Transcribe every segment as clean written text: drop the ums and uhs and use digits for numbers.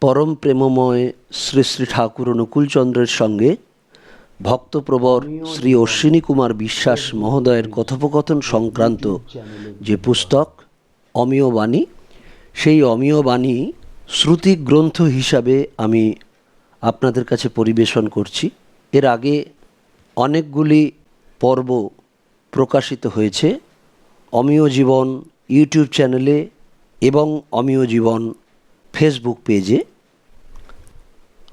পরম প্রেমময় শ্রী শ্রী ঠাকুর অনুকূলচন্দ্রের সঙ্গে ভক্তপ্রবর শ্রী অশ্বিনী কুমার বিশ্বাস মহোদয়ের কথোপকথন সংক্রান্ত যে পুস্তক অমিয় বাণী, সেই অমিয় বাণী শ্রুতি গ্রন্থ হিসাবে আমি আপনাদের কাছে পরিবেশন করছি। এর আগে অনেকগুলি পর্ব প্রকাশিত হয়েছে অমিয় জীবন ইউটিউব চ্যানেলে এবং অমিয় জীবন ফেসবুক পেজে।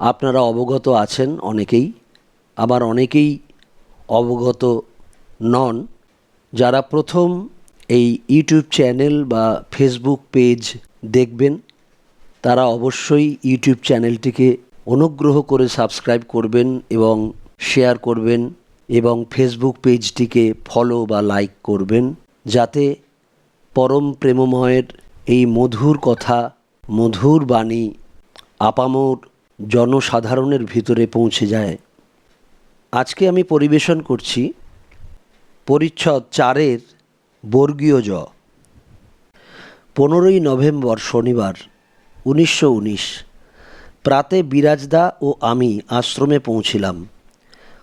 আপনারা অবগত আছেন অনেকেই, আবার অনেকেই অবগত নন। যারা প্রথম এই ইউটিউব চ্যানেল বা ফেসবুক পেজ দেখবেন তারা অবশ্যই ইউটিউব চ্যানেলটিকে অনুগ্রহ করে সাবস্ক্রাইব করবেন এবং শেয়ার করবেন এবং ফেসবুক পেজটিকে ফলো বা লাইক করবেন, যাতে পরম প্রেমময়ের এই মধুর কথা, মধুর বাণী আপামর জনসাধারণের ভিতরে পৌঁছে যায়। আজকে আমি পরিবেশন করছি পরিচ্ছদ 4-এর বর্গীয় জ। 15ই নভেম্বর শনিবার 1919 প্রাতে বিরাজদা ও আমি আশ্রমে পৌঁছিলাম।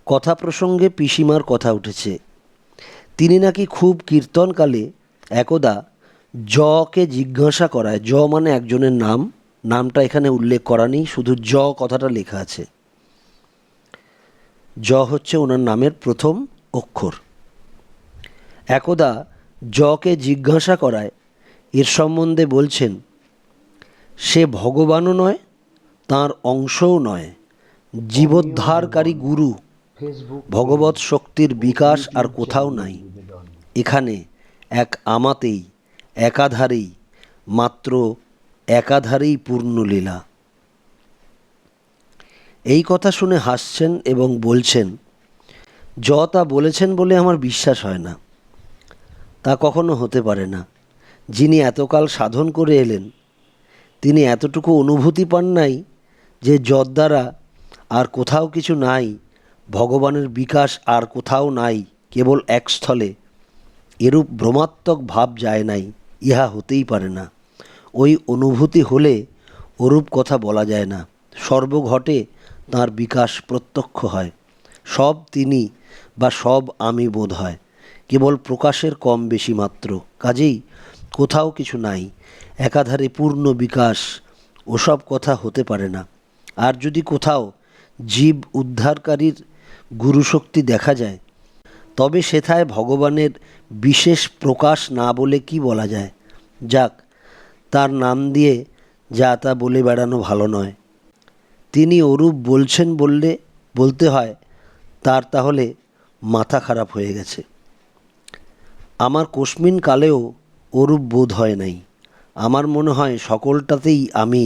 কথা প্রসঙ্গে পিসিমার কথা উঠেছে। তিনি নাকি খুব কীর্তনকালে একদা জকে জিজ্ঞাসা করায়, জ মানে একজনের নাম, নামটা এখানে উল্লেখ করা নেই, শুধু জ কথাটা লেখা আছে। জ হচ্ছে ওনার নামের প্রথম অক্ষর। একদা জকে জিজ্ঞাসা করায় এর সম্বন্ধে বলছেন, সে ভগবানও নয়, তাঁর অংশও নয়, জীবোদ্ধারকারী গুরু, ভগবৎ শক্তির বিকাশ আর কোথাও নাই। এখানে এক আমাতেই, একাধারেই, মাত্র একাধারেই পূর্ণ লীলা। এই কথা শুনে হাসছেন এবং বলছেন, জ তা বলেছেন বলে আমার বিশ্বাস হয় না। তা কখনো হতে পারে না। যিনি এতকাল সাধন করে এলেন তিনি এতটুকু অনুভূতি পান নাই যে যর দ্বারা আর কোথাও কিছু নাই, ভগবানের বিকাশ আর কোথাও নাই, কেবল এক স্থলে। এরূপ ভ্রমাত্মক ভাব যায় নাই, ইহা হতেই পারে না। ওই অনুভূতি হলে ওরূপ কথা বলা যায় না। সর্বঘটে তাঁর বিকাশ প্রত্যক্ষ হয়। সব তিনি বা সব আমি বোধ হয়, কেবল প্রকাশের কম বেশি মাত্র। কাজেই কোথাও কিছু নাই, একাধারে পূর্ণ বিকাশ, ওসব কথা হতে পারে না। আর যদি কোথাও জীব উদ্ধারকারীর গুরুশক্তি দেখা যায়, তবে সেথায় ভগবানের বিশেষ প্রকাশ না বলে কি বলা যায়? যাক, তার নাম দিয়ে যা তা বলে বেড়ানো ভালো নয়। তিনি ওরূপ বলছেন বলতে হয় তার তাহলে মাথা খারাপ হয়ে গেছে। আমার কোস্মিন কালেও ওরূপ বোধ হয় নাই। আমার মনে হয় সকলটাতেই আমি,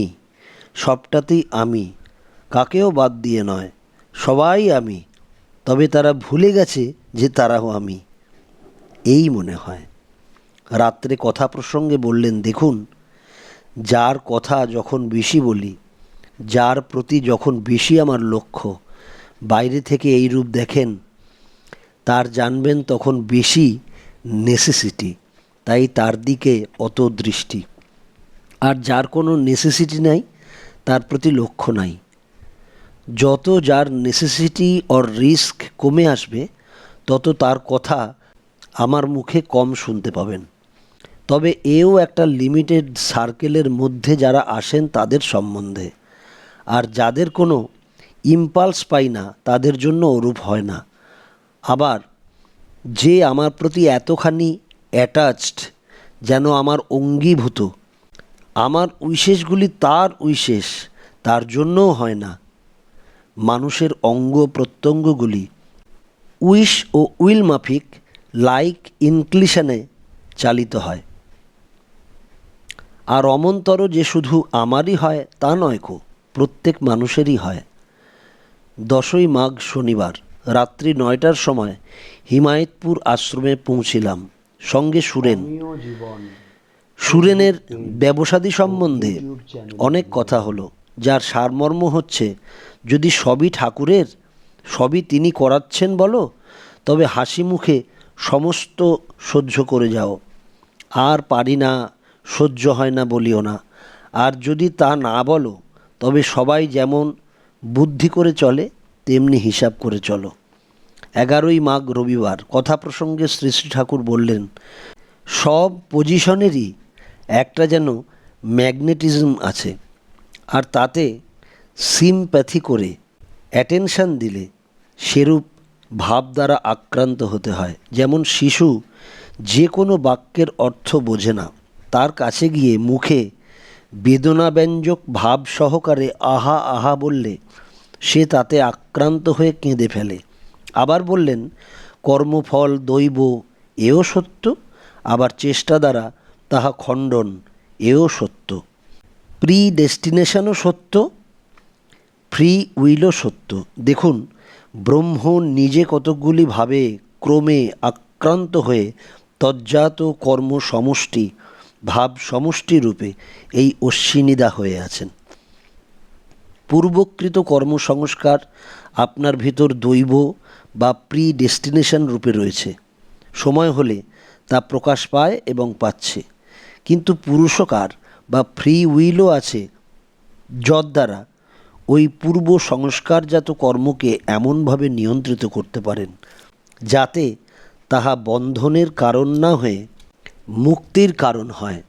সবটাতেই আমি, কাকেও বাদ দিয়ে নয়, সবাই আমি। তবে তারা ভুলে গেছে যে তারাও আমি, এই মনে হয়। রাত্রে কথা প্রসঙ্গে বললেন, দেখুন, যার কথা যখন বেশি বলি, যার প্রতি যখন বেশি আমার লক্ষ্য, বাইরে থেকে এই রূপ দেখেন, তার জানবেন তখন বেশি নেসেসিটি, তাই তার দিকে অত দৃষ্টি। আর যার কোনো নেসেসিটি নাই, তার প্রতি লক্ষ্য নাই। যত যার নেসেসিটি অর রিস্ক কমে আসবে, তত তার কথা আমার মুখে কম শুনতে পাবেন। তবে এও একটা লিমিটেড সার্কেলের মধ্যে যারা আসেন তাদের সম্বন্ধে। আর যাদের কোনো ইম্পালস পাই না তাদের জন্য ওরূপ হয় না। আবার যে আমার প্রতি এতখানি অ্যাটাচড, যেন আমার অঙ্গীভূত, আমার উইশেসগুলি তার উইশেস, তার জন্যও হয় না। মানুষের অঙ্গ প্রত্যঙ্গগুলি উইশ ও উইল মাফিক লাইক ইনক্লিশনে চালিত হয়। আর অমন্তর যে শুধু আমারই হয় তা নয় কো, প্রত্যেক মানুষেরই হয়। 10ই মাঘ শনিবার রাত্রি 9টার সময় হিমায়তপুর আশ্রমে পৌঁছিলাম। সঙ্গে সুরেন। সুরেনের ব্যবসাদী সম্বন্ধে অনেক কথা হলো, যার সারমর্ম হচ্ছে, যদি সবই ঠাকুরের, সবই তিনি করাচ্ছেন বলো, তবে হাসি মুখে সমস্ত সহ্য করে যাও। আর পারি না, সহ্য হয় না বলিও না। আর যদি তা না বলো, তবে সবাই যেমন বুদ্ধি করে চলে তেমনি হিসাব করে চলো। 11ই মাঘ রবিবার। কথা প্রসঙ্গে শ্রী শ্রী ঠাকুর বললেন, সব পজিশনেরই একটা যেন ম্যাগনেটিজম আছে, আর তাতে সিম্প্যাথি করে অ্যাটেনশান দিলে সেরূপ ভাব দ্বারা আক্রান্ত হতে হয়। যেমন শিশু যে কোনো বাক্যের অর্থ বোঝে না, তার কাছে গিয়ে মুখে বেদনাব্যঞ্জক ভাব সহকারে আহা আহা বললে সে তাতে আক্রান্ত হয়ে কেঁদে ফেলে। আবার বললেন, কর্মফল দৈব, এও সত্য, আবার চেষ্টা দ্বারা তাহা খণ্ডন, এও সত্য। প্রি ডেস্টিনেশনও সত্য, ফ্রি উইলও সত্য। দেখুন, ব্রহ্ম নিজে কতকগুলি ভাবে ক্রমে আক্রান্ত হয়ে তজ্জাত কর্ম সমষ্টি, ভাব সমষ্টি রূপে এই অশ্বিনীদা হয়ে আছেন। পূর্বকৃত কর্মসংস্কার আপনার ভিতর দৈব বা প্রি ডেস্টিনেশন রূপে রয়েছে, সময় হলে তা প্রকাশ পায় এবং পাচ্ছে। কিন্তু পুরুষকার বা ফ্রি উইলও আছে, যদ্বারা ওই পূর্ব সংস্কারজাত কর্মকে এমনভাবে নিয়ন্ত্রিত করতে পারেন যাতে তাহা বন্ধনের কারণ না হয়ে মুক্তির কারণ হয়।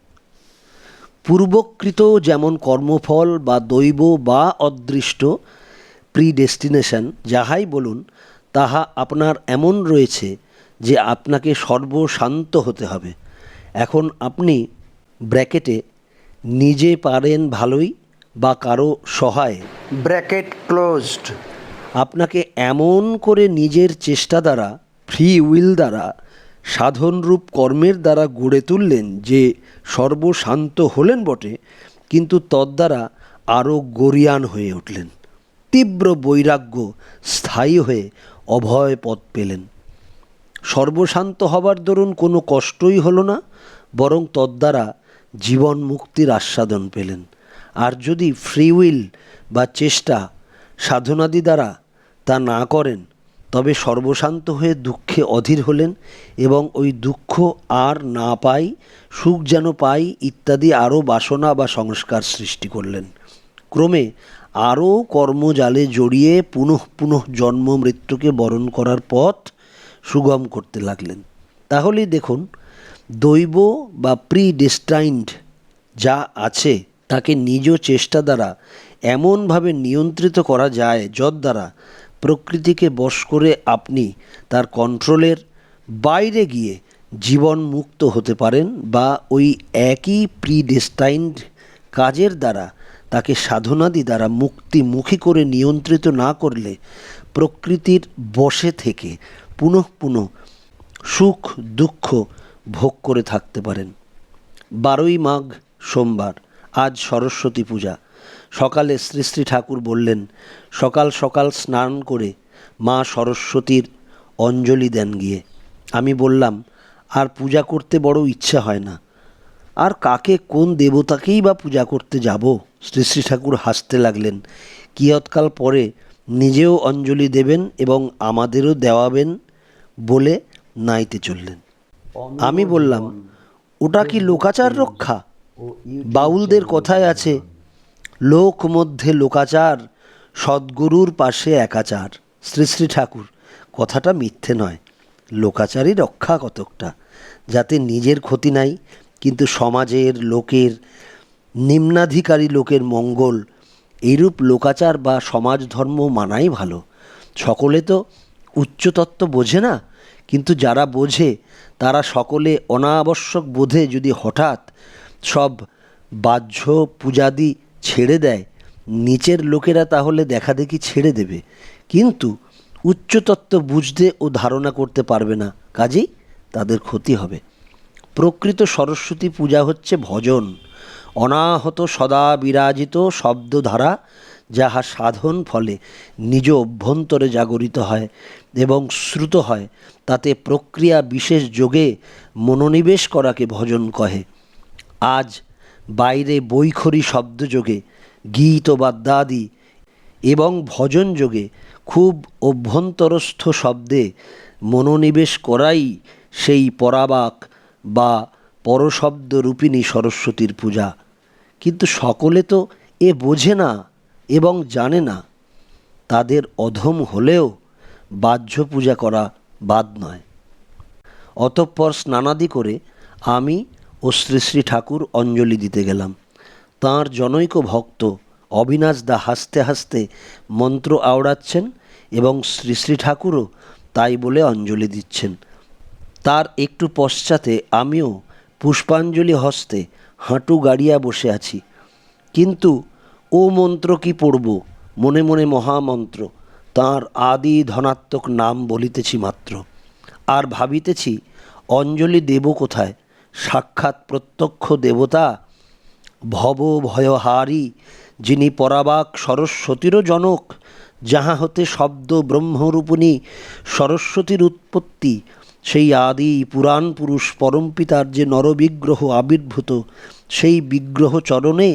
পূর্বকৃত যেমন কর্মফল বা দৈব বা অদৃষ্ট প্রিডেস্টিনেশন যাহাই বলুন, তাহা আপনার এমন রয়েছে যে আপনাকে সর্বশান্ত হতে হবে। এখন আপনি ব্র্যাকেটে নিজে পারেন ভালোই বা কারো সহায়ে ব্র্যাকেট ক্লোজড আপনাকে এমন করে নিজের চেষ্টা দ্বারা, ফ্রি উইল দ্বারা, সাধনরূপ কর্মের দ্বারা গড়ে তুললেন যে সর্বশান্ত হলেন বটে, কিন্তু তদ্বারা আরও গরীয়ান হয়ে উঠলেন। তীব্র বৈরাগ্য স্থায়ী হয়ে অভয় পদ পেলেন। সর্বশান্ত হবার দরুন কোনো কষ্টই হলো না, বরং তদ্বারা জীবন মুক্তির আস্বাদন পেলেন। আর যদি ফ্রি উইল বা চেষ্টা সাধনাদি দ্বারা তা না করেন, তবে সর্বশান্ত হয়ে দুঃখে অধীর হলেন এবং ওই দুঃখ আর না পাই, সুখ যেন পাই ইত্যাদি আরও বাসনা বা সংস্কার সৃষ্টি করলেন। ক্রমে আরও কর্মজালে জড়িয়ে পুনঃ পুনঃ জন্ম মৃত্যুকে বরণ করার পথ সুগম করতে লাগলেন। তাহলেই দেখুন, দৈব বা প্রিডেস্টাইন্ড যা আছে তাকে নিজ চেষ্টা দ্বারা এমনভাবে নিয়ন্ত্রিত করা যায় যদ্বারা প্রকৃতিকে বশ করে আপনি তার কন্ট্রোলের বাইরে গিয়ে জীবন মুক্ত হতে পারেন, বা ওই একই প্রিডেস্টাইন্ড কাজের দ্বারা তাকে সাধনাদি দ্বারা মুক্তিমুখী করে নিয়ন্ত্রিত না করলে প্রকৃতির বশে থেকে পুনঃ পুনঃ সুখ দুঃখ ভোগ করে থাকতে পারেন। 12ই মাঘ সোমবার। আজ সরস্বতী পূজা। সকালে শ্রী শ্রী ঠাকুর বললেন, সকাল সকাল স্নান করে মা সরস্বতীর অঞ্জলি দেন গিয়ে। আমি বললাম, আর পূজা করতে বড় ইচ্ছা হয় না, আর কাকে কোন দেবতাকেই বা পূজা করতে যাব। শ্রী শ্রী ঠাকুর হাসতে লাগলেন। কিয়ৎকাল পরে নিজেও অঞ্জলি দেবেন এবং আমাদেরও দেওয়াবেন বলে নাইতে চললেন। আমি বললাম, ওটা কি লোকাচার রক্ষা? বাউলদের কথায় আছে, লোক মধ্যে লোকাচার, সদ্গুরুর পাশে একাচার। শ্রী শ্রী ঠাকুর, কথাটা মিথ্যে নয়, লোকাচারই রক্ষা কতকটা, যাতে নিজের ক্ষতি নাই কিন্তু সমাজের লোকের, নিম্নাধিকারী লোকের মঙ্গল, এইরূপ লোকাচার বা সমাজ ধর্ম মানাই ভালো। সকলে তো উচ্চতত্ত্ব বোঝে না, কিন্তু যারা বোঝে তারা সকলে অনাবশ্যক বোধে যদি হঠাৎ সব বাহ্য পূজাদি ছেড়ে দেয়, নিচের লোকেরা তাহলে দেখাদেখি ছেড়ে দেবে, কিন্তু উচ্চতত্ত্ব বুঝতে ও ধারণা করতে পারবে না, কাজেই তাদের ক্ষতি হবে। প্রকৃত সরস্বতী পূজা হচ্ছে ভজন, অনাহত সদা বিরাজিত শব্দধারা, যাহা সাধন ফলে নিজ অভ্যন্তরে জাগরিত হয় এবং শ্রুত হয়, তাতে প্রক্রিয়া বিশেষ যোগে মনোনিবেশ করাকে ভজন কহে। আজ বাইরে বৈখরি শব্দযোগে, গীত বাদ্যাদি এবং ভজন যোগে খুব অভ্যন্তরস্থ শব্দে মনোনিবেশ করাই সেই পরাবাক বা পরশব্দ রূপিণী সরস্বতীর পূজা। কিন্তু সকলে তো এ বোঝে না, এবং জানে না তাদের অধম হলেও বাহ্য পূজা করা বাদ নয়। অতঃপর স্নানাদি করে আমি ও শ্রী শ্রী ঠাকুর অঞ্জলি দিতে গেলাম। তাঁর জনৈক ভক্ত অবিনাশ দা হাসতে হাসতে মন্ত্র আওড়াচ্ছেন এবং শ্রী শ্রী ঠাকুরও তাই বলে অঞ্জলি দিচ্ছেন। তার একটু পশ্চাতে আমিও পুষ্পাঞ্জলি হস্তে হাঁটু গাড়িয়া বসে আছি। কিন্তু ও মন্ত্র কি পড়ব, মনে মনে মহামন্ত্র তাঁর আদি ধনাত্মক নাম বলিতেছি মাত্র। আর ভাবিতেছি অঞ্জলি দেব কোথায়? সাক্ষাৎ প্রত্যক্ষ দেবতা ভব ভয়হারী, যিনি পরাবাক সরস্বতীরও জনক, যাহা হতে শব্দ ব্রহ্মরূপিণী সরস্বতীর উৎপত্তি, সেই আদি পুরাণ পুরুষ পরমপিতার যে নরবিগ্রহ আবির্ভূত, সেই বিগ্রহ চরণে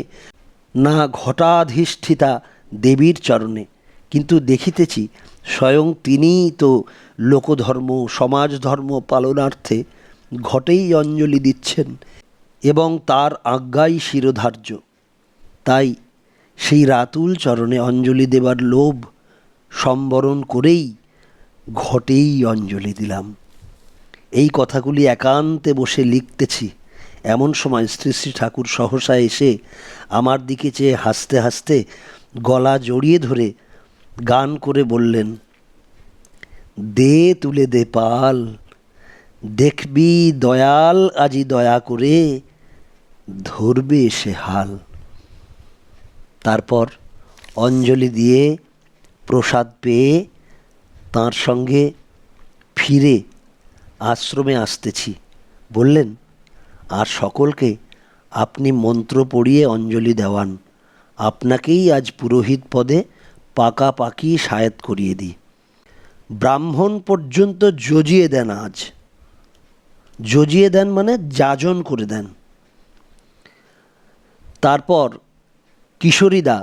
না ঘটাধিষ্ঠিতা দেবীর চরণে। কিন্তু দেখিতেছি স্বয়ং তিনিই তো লোকধর্ম সমাজধর্ম পালনার্থে ঘটেই অঞ্জলি দিচ্ছেন এবং তার আজ্ঞাই শিরোধার্য। তাই সেই রাতুল চরণে অঞ্জলি দেবার লোভ সম্বরণ করেই ঘটেই অঞ্জলি দিলাম। এই কথাগুলি একান্তে বসে লিখতেছি, এমন সময় শ্রী শ্রী ঠাকুর সহসা এসে আমার দিকে চেয়ে হাসতে হাসতে গলা জড়িয়ে ধরে গান করে বললেন, দে তুলে দে পাল, দেখবি দয়াল আজি দয়া করে ধরবে সে হাল। তারপর অঞ্জলি দিয়ে প্রসাদ পেয়ে তাঁর সঙ্গে ফিরে আশ্রমে আসতেছি। বললেন, আর সকলকে আপনি মন্ত্র পড়িয়ে অঞ্জলি দেওয়ান, আপনাকেই আজ পুরোহিত পদে পাকাপাকি শায়েত করিয়ে দিই। ব্রাহ্মণ পর্যন্ত যজিয়ে দেন। আজ যজিয়ে দেন মানে যাজন করে দেন। তারপর কিশোরীদা,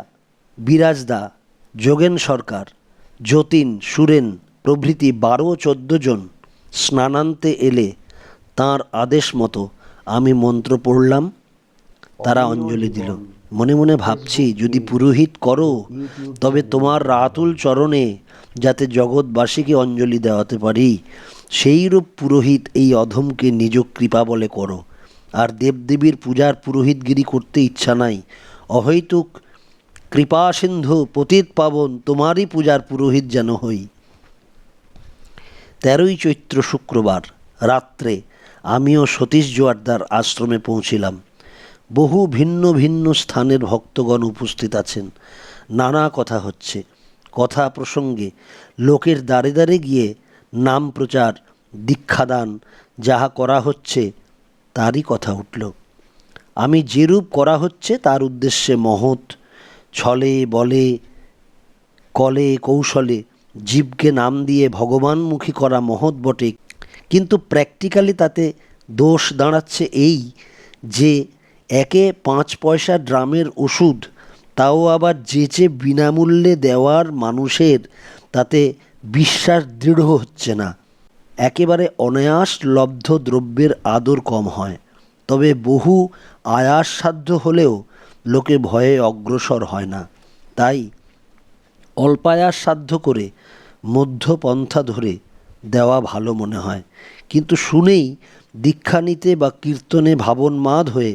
বিরাজদা, যোগেন সরকার, যতীন, সুরেন প্রভৃতি 12-14 জন স্নানান্তে এলে তাঁর আদেশ মতো আমি মন্ত্র পড়লাম, তারা অঞ্জলি দিল। মনে মনে ভাবছি, যদি পুরোহিত করো তবে তোমার রাতুল চরণে যাতে জগৎবাসীকে অঞ্জলি দেওয়াতে পারি, সেইরূপ পুরোহিত এই অধমকে নিজ কৃপা বলে করো। আর দেবদেবীর পূজার পুরোহিতগিরি করতে ইচ্ছা নাই। অহৈতুক কৃপা সিন্ধু পতিত পাবন তোমারই পূজার পুরোহিত যেন হই। 13ই চৈত্র শুক্রবার রাত্রে আমিও সতীশ জোয়ারদার আশ্রমে পৌঁছিলাম। বহু ভিন্ন ভিন্ন স্থানের ভক্তগণ উপস্থিত আছেন। নানা কথা হচ্ছে। কথা প্রসঙ্গে লোকের দ্বারে দ্বারে গিয়ে নাম প্রচার, দীক্ষাদান যাহা করা হচ্ছে তারই কথা উঠল। আমি যেরূপ করা হচ্ছে তার উদ্দেশ্যে মহৎ, ছলে বলে কলে কৌশলে জীবকে নাম দিয়ে ভগবানমুখী করা মহৎ বটে, কিন্তু প্র্যাকটিক্যালি তাতে দোষ দাঁড়াচ্ছে এই যে, একে 5 পয়সা ড্রামের ওষুধ, তাও আবার যেচে বিনামূল্যে দেওয়ার মানুষের তাতে বিশ্বাস দৃঢ় হচ্ছে না। একেবারে অনায়াস লব্ধ দ্রব্যের আদর কম হয়, তবে বহু আয়াসসাধ্য হলেও লোকে ভয়ে অগ্রসর হয় না। তাই অল্পায়াস সাধ্য করে মধ্যপন্থা ধরে দেওয়া ভালো মনে হয়। কিন্তু শুনেই দীক্ষা নিতে বা কীর্তনে ভাবন্মাদ হয়ে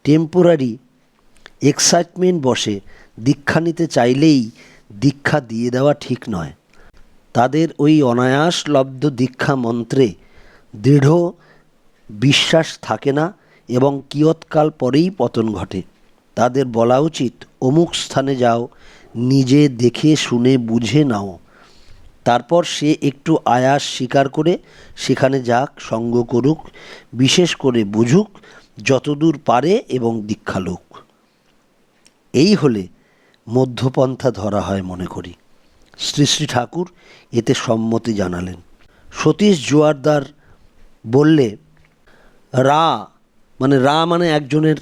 টেম্পোরারি এক্সাইটমেন্ট বসে দীক্ষা নিতে চাইলেই দীক্ষা দিয়ে দেওয়া ঠিক নয়। তাদের ওই অনায়াস লব্ধ দীক্ষা মন্ত্রে দৃঢ় বিশ্বাস থাকে না এবং কিয়ৎকাল পরেই পতন ঘটে। তাদের বলা উচিত, অমুক স্থানে যাও, নিজে দেখে শুনে বুঝে নাও। তারপর সে একটু আয়াস স্বীকার করে সেখানে যাক, সঙ্গ করুক, বিশেষ করে বুঝুক যতদূর পারে এবং দীক্ষা লোক। এই হলে মধ্যপন্থা ধরা হয় মনে করি। শ্রী শ্রী ঠাকুর এতে সম্মতি জানালেন। সতীশ জোয়ারদার বললে, রা মানে একজনের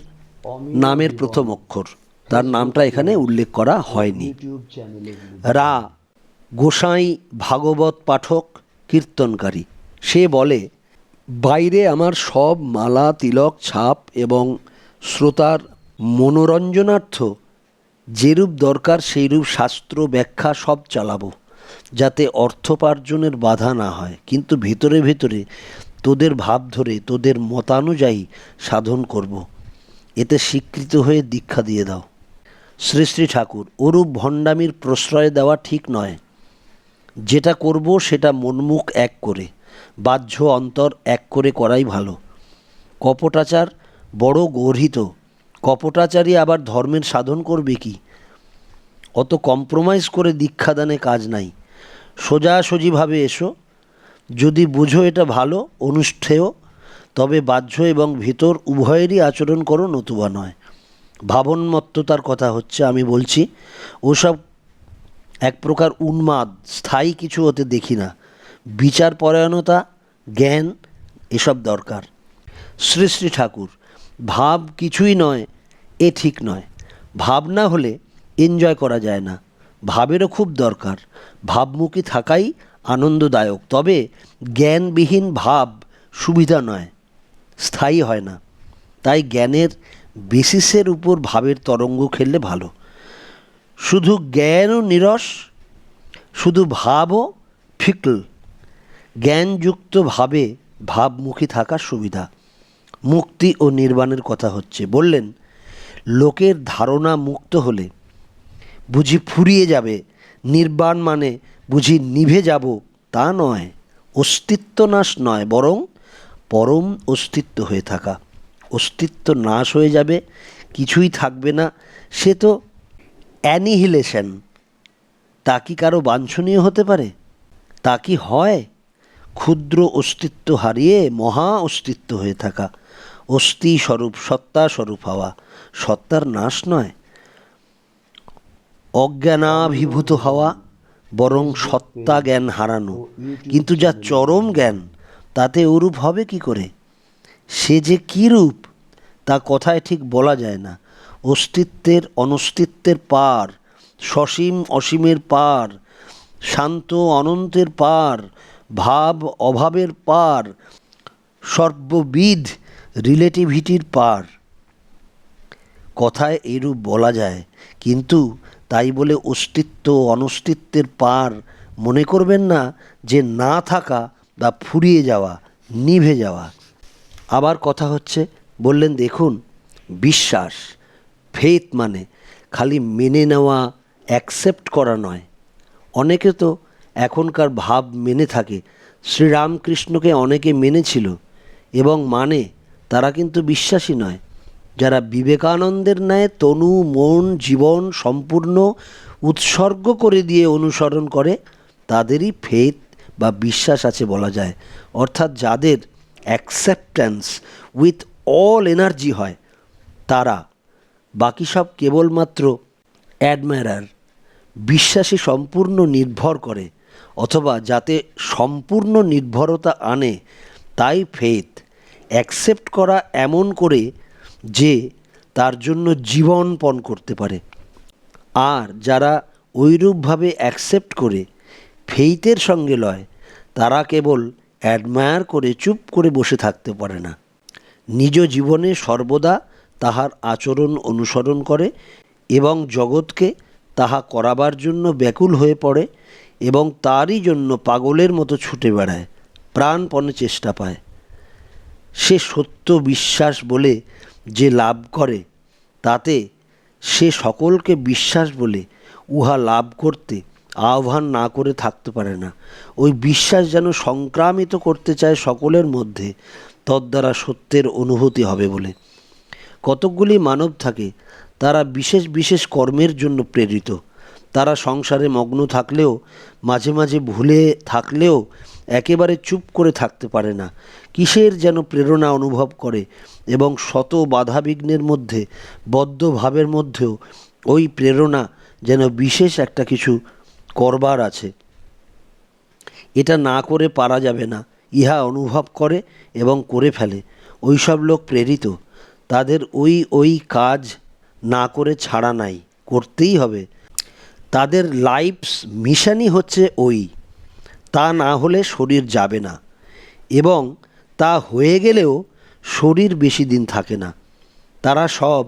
নামের প্রথম অক্ষর, তার নামটা এখানে উল্লেখ করা হয়নি। রা গোসাই ভাগবত পাঠক কীর্তনকারী। সে বলে, বাইরে আমার সব মালা তিলক ছাপ এবং শ্রোতার মনোরঞ্জনার্থ যেরূপ দরকার সেইরূপ শাস্ত্র ব্যাখ্যা সব চালাবো, যাতে অর্থোপার্জনের বাধা না হয়, কিন্তু ভেতরে ভেতরে তোদের ভাব ধরে তোদের মতানুযায়ী সাধন করব। এতে স্বীকৃত হয়ে দীক্ষা দিয়ে দাও। শ্রী শ্রী ঠাকুর: ওরূপ ভণ্ডামির প্রশ্রয় দেওয়া ঠিক নয়। যেটা করব সেটা মনমুখ এক করে, বাহ্য অন্তর এক করে করাই ভালো। কপটাচার বড় গর্হিত। কপটাচারী আবার ধর্মের সাধন করবে কি? অত কম্প্রোমাইজ করে দীক্ষাদানে কাজ নাই। সোজাসুজিভাবে এসো। যদি বুঝো এটা ভালো, অনুষ্ঠেয়, তবে বাহ্য এবং ভিতর উভয়েরই আচরণ করো, নতুবা নয়। ভাবনমত্ততার কথা হচ্ছে, আমি বলছি ওসব এক প্রকার উন্মাদ, স্থায়ী কিছু হতে দেখি না। বিচারপরায়ণতা, জ্ঞান, এসব দরকার। শ্রী শ্রী ঠাকুর: ভাব কিছুই নয়, এ ঠিক নয়। ভাব না হলে এনজয় করা যায় না। ভাবেরও খুব দরকার। ভাবমুখী থাকাই আনন্দদায়ক। তবে জ্ঞানবিহীন ভাব সুবিধা নয়, স্থায়ী হয় না। তাই জ্ঞানের বেসিসের উপর ভাবের তরঙ্গ খেললে ভালো। শুধু জ্ঞানও নিরস, শুধু ভাবও ফিকল। জ্ঞানযুক্ত ভাবে ভাবমুখী থাকা সুবিধা। মুক্তি ও নির্বাণের কথা হচ্ছে। বললেন, লোকের ধারণা মুক্ত হলে বুঝি ফুরিয়ে যাবে, নির্বাণ মানে বুঝি নিভে যাব, তা নয়। অস্তিত্ব নাশ নয়, বরং পরম অস্তিত্ব হয়ে থাকা। অস্তিত্ব নাশ হয়ে যাবে, কিছুই থাকবে না, সে তো অ্যানিহিলেশন। তা কি কারো বাঞ্ছনীয় হতে পারে? তা কি হয়? ক্ষুদ্র অস্তিত্ব হারিয়ে মহা অস্তিত্ব হয়ে থাকা, অস্থি স্বরূপ, সত্তা স্বরূপ হওয়া, সত্তার নাশ নয়। অজ্ঞানাভিভূত হওয়া, বরং সত্তা জ্ঞান হারানো। কিন্তু যা চরম জ্ঞান, তাতে ওরূপ হবে কি করে? সে যে কী রূপ, তা কথায় ঠিক বলা যায় না। অস্তিত্বের অনস্তিত্বের পার, সসীম অসীমের পার, শান্ত অনন্তের পার, ভাব অভাবের পার, সর্ববিধ রিলেটিভিটির পার। কথায় এরূপ বলা যায়, কিন্তু তাই বলে অস্তিত্ব অনস্তিত্বের পার মনে করবেন না যে না থাকা বা ফুরিয়ে যাওয়া, নিভে যাওয়া। আবার কথা হচ্ছে, বললেন, দেখুন, বিশ্বাস, ফেথ মানে খালি মেনে নেওয়া, অ্যাকসেপ্ট করা নয়। অনেকে তো এখনকার ভাব মেনে থাকে। শ্রীরামকৃষ্ণকে অনেকে মেনেছিল এবং মানে, তারা কিন্তু বিশ্বাসী নয়। যারা বিবেকানন্দের ন্যায় তনু মন জীবন সম্পূর্ণ উৎসর্গ করে দিয়ে অনুসরণ করে, তাদেরই ফেথ বা বিশ্বাস আছে বলা যায়। অর্থাৎ যাদের অ্যাকসেপ্টেন্স উইথ অল এনার্জি হয়, তারা। বাকি সব কেবলমাত্র অ্যাডমায়ারার। বিশ্বাসী সম্পূর্ণ নির্ভর করে, অথবা যাতে সম্পূর্ণ নির্ভরতা আনে, তাই ফেথ। অ্যাকসেপ্ট করা এমন করে যে তার জন্য জীবন পণ করতে পারে। আর যারা ওইরূপভাবে অ্যাকসেপ্ট করে ফেইথের সঙ্গে লয়, তারা কেবল অ্যাডমায়ার করে চুপ করে বসে থাকতে পারে না। নিজ জীবনে সর্বদা তাহার আচরণ অনুসরণ করে এবং জগৎকে তাহা করাবার জন্য ব্যাকুল হয়ে পড়ে এবং তারই জন্য পাগলের মতো ছুটে বেড়ায়, প্রাণপণে চেষ্টা পায়। সে সত্য বিশ্বাস বলে যে লাভ করে, তাতে সে সকলকে বিশ্বাস বলে উহা লাভ করতে আহ্বান না করে থাকতে পারে না। ওই বিশ্বাস যেন সংক্রামিত করতে চায় সকলের মধ্যে, তদ্বারা সত্যের অনুভূতি হবে বলে। কতকগুলি মানব থাকে, তারা বিশেষ বিশেষ কর্মের জন্য প্রেরিত। তারা সংসারে মগ্ন থাকলেও, মাঝে মাঝে ভুলে থাকলেও একেবারে চুপ করে থাকতে পারে না। কিসের যেন প্রেরণা অনুভব করে এবং শত বাধাবিঘ্নের মধ্যে, বদ্ধ ভাবের মধ্যেও ওই প্রেরণা যেন বিশেষ একটা কিছু করবার আছে, এটা না করে পারা যাবে না, ইহা অনুভব করে এবং করে ফেলে। ওই সব লোক প্রেরিত। তাদের ওই কাজ না করে ছাড়া নাই, করতেই হবে। তাদের লাইফস মিশনই হচ্ছে ওই। তা না হলে শরীর যাবে না, এবং তা হয়ে গেলেও শরীর বেশি দিন থাকে না। তারা সব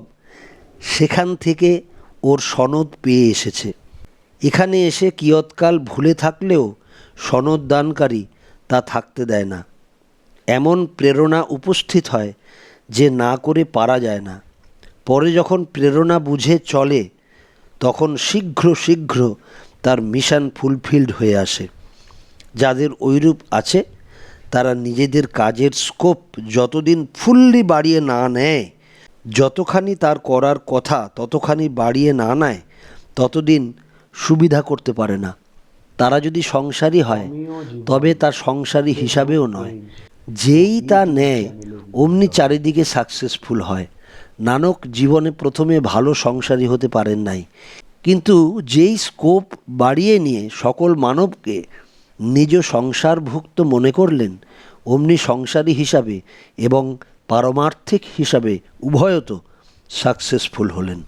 সেখান থেকে ওর সনদ পেয়ে এসেছে। এখানে এসে কিয়ৎকাল ভুলে থাকলেও সনদ দানকারী তা থাকতে দেয় না। এমন প্রেরণা উপস্থিত হয় যে না করে পারা যায় না। পরে যখন প্রেরণা বুঝে চলে তখন শীঘ্র শীঘ্র তার মিশন ফুলফিলড হয়ে আসে। যাদের ঐরূপ আছে তারা নিজেদের কাজের স্কোপ যতদিন ফুললি বাড়িয়ে না নেয়, যতখানি তার করার কথা ততখানি বাড়িয়ে না নেয়, ততদিন সুবিধা করতে পারে না। তারা যদি সংসারী হয় তবে তা সংসারী হিসাবেও নয়। যেই তা নেয় অমনি চারিদিকে সাকসেসফুল হয়। নানক জীবনে প্রথমে ভালো সংসারী হতে পারেন নাই, কিন্তু যেই স্কোপ বাড়িয়ে নিয়ে সকল মানবকে নিজ সংসারভুক্ত মনে করলেন, অমনি সংসারী হিসাবে এবং পারমার্থিক হিসাবে উভয়ত সাকসেসফুল হলেন।